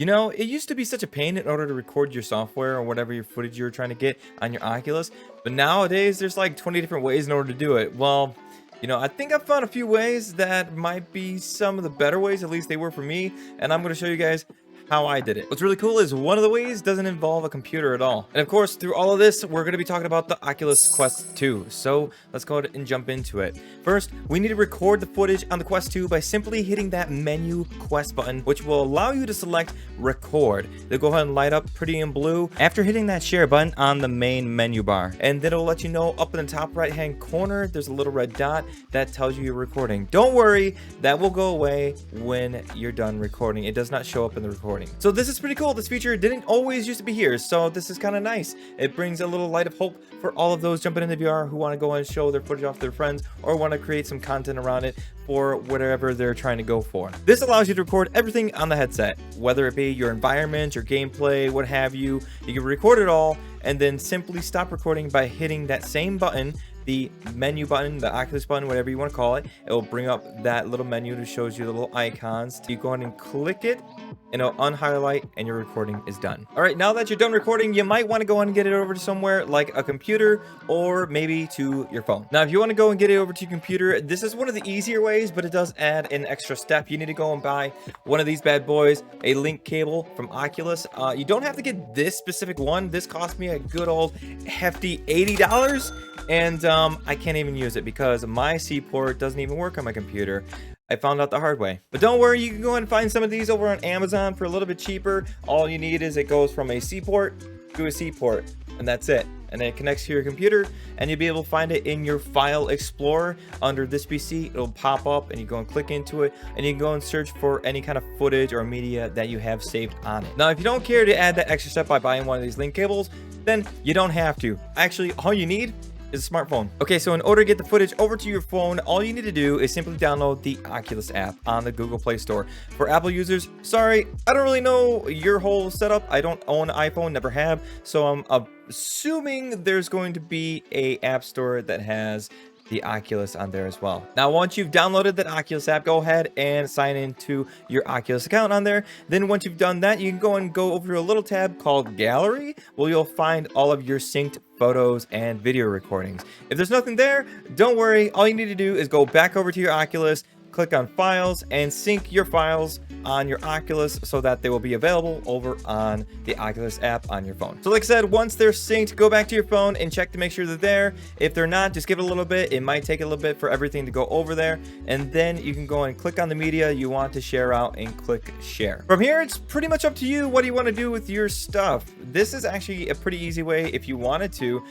You know, it used to be such a pain in order to record your software or whatever your footage you were trying to get on your Oculus, but nowadays there's like 20 different ways in order to do it. Well, I think I've found a few ways that might be some of the better ways, at least they were for me, and I'm going to show you guys how I did it. What's really cool is one of the ways doesn't involve a computer at all. And of course, through all of this, we're going to be talking about the Oculus Quest 2. So let's go ahead and jump into it. First, we need to record the footage on the Quest 2 by simply hitting that menu Quest button, which will allow you to select record. They'll go ahead and light up pretty in blue after hitting that share button on the main menu bar. And then it'll let you know up in the top right hand corner, there's a little red dot that tells you you're recording. Don't worry, that will go away when you're done recording. It does not show up in the recording. So this is pretty cool. This feature didn't always used to be here, so this is kind of nice. It brings a little light of hope for all of those jumping into VR who want to go and show their footage off to their friends or want to create some content around it for whatever they're trying to go for. This allows you to record everything on the headset, whether it be your environment, your gameplay, what have you. You can record it all and then simply stop recording by hitting that same button, the menu button, the Oculus button, whatever you want to call it. It will bring up that little menu that shows you the little icons. You go ahead and click it and it'll unhighlight and your recording is done. All right, now that you're done recording, you might want to go ahead and get it over to somewhere like a computer or maybe to your phone. Now, if you want to go and get it over to your computer, this is one of the easier ways, but it does add an extra step. You need to go and buy one of these bad boys, a link cable from Oculus. You don't have to get this specific one. This cost me a good old hefty $80. And I can't even use it because my C port doesn't even work on my computer. I found out the hard way. But don't worry, you can go and find some of these over on Amazon for a little bit cheaper. All you need is it goes from a C port to a C port, and that's it. And then it connects to your computer, and you'll be able to find it in your file explorer under this PC. It'll pop up, and you go and click into it, and you can go and search for any kind of footage or media that you have saved on it. Now, if you don't care to add that extra step by buying one of these link cables, then you don't have to. Actually, all you need is a smartphone. Okay, so in order to get the footage over to your phone, all you need to do is simply download the Oculus app on the Google Play Store. For Apple users, sorry, I don't really know your whole setup. I don't own an iPhone, never have, so I'm assuming there's going to be a app store that has the Oculus on there as well. Now, once you've downloaded that Oculus app, go ahead and sign into your Oculus account on there. Then once you've done that, you can go over to a little tab called Gallery, where you'll find all of your synced photos and video recordings. If there's nothing there, don't worry. All you need to do is go back over to your Oculus, click on Files, and sync your files on your Oculus so that they will be available over on the Oculus app on your phone. So like I said, once they're synced, go back to your phone and check to make sure they're there. If they're not, just give it a little bit. It might take a little bit for everything to go over there, and then you can go and click on the media you want to share out and click share. From here, it's pretty much up to you. What do you want to do with your stuff? This is actually a pretty easy way, if you wanted to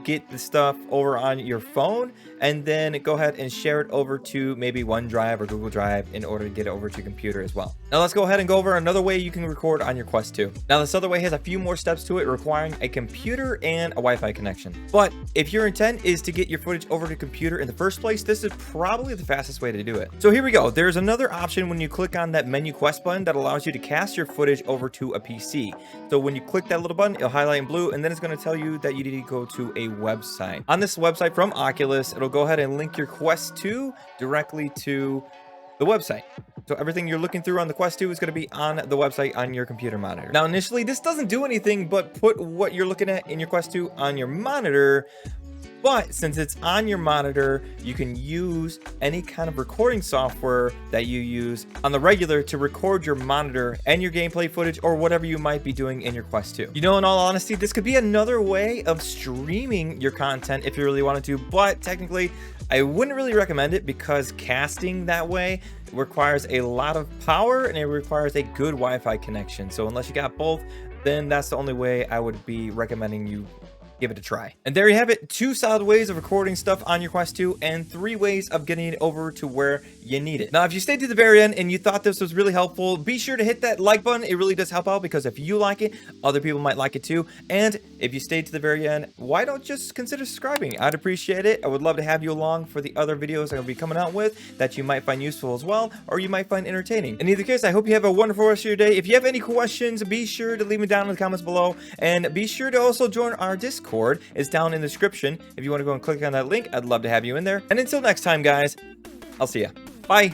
get the stuff over on your phone and then go ahead and share it over to maybe OneDrive or Google Drive in order to get it over to your computer as well. Now let's go ahead and go over another way you can record on your Quest 2. Now this other way has a few more steps to it, requiring a computer and a Wi-Fi connection. But if your intent is to get your footage over to a computer in the first place, this is probably the fastest way to do it. So here we go. There's another option when you click on that menu Quest button that allows you to cast your footage over to a PC. So when you click that little button, it'll highlight in blue, and then it's going to tell you that you need to go to a website. On this website from Oculus, it'll go ahead and link your Quest 2 directly to the website. So everything you're looking through on the Quest 2 is going to be on the website on your computer monitor. Now, initially, this doesn't do anything but put what you're looking at in your Quest 2 on your monitor. But since it's on your monitor, you can use any kind of recording software that you use on the regular to record your monitor and your gameplay footage or whatever you might be doing in your Quest 2. In all honesty, this could be another way of streaming your content if you really wanted to, but technically, I wouldn't really recommend it because casting that way requires a lot of power and it requires a good Wi-Fi connection. So unless you got both, then that's the only way I would be recommending you give it a try. And there you have it, 2 solid ways of recording stuff on your Quest 2 and 3 ways of getting it over to where you need it. Now, if you stayed to the very end and you thought this was really helpful, be sure to hit that like button. It really does help out because if you like it, other people might like it too. And if you stayed to the very end, why don't just consider subscribing? I'd appreciate it. I would love to have you along for the other videos I'll be coming out with that you might find useful as well, or you might find entertaining. In either case, I hope you have a wonderful rest of your day. If you have any questions, be sure to leave them down in the comments below, and be sure to also join our Discord. It's down in the description. If you want to go and click on that link, I'd love to have you in there. And until next time, guys, I'll see ya. Bye.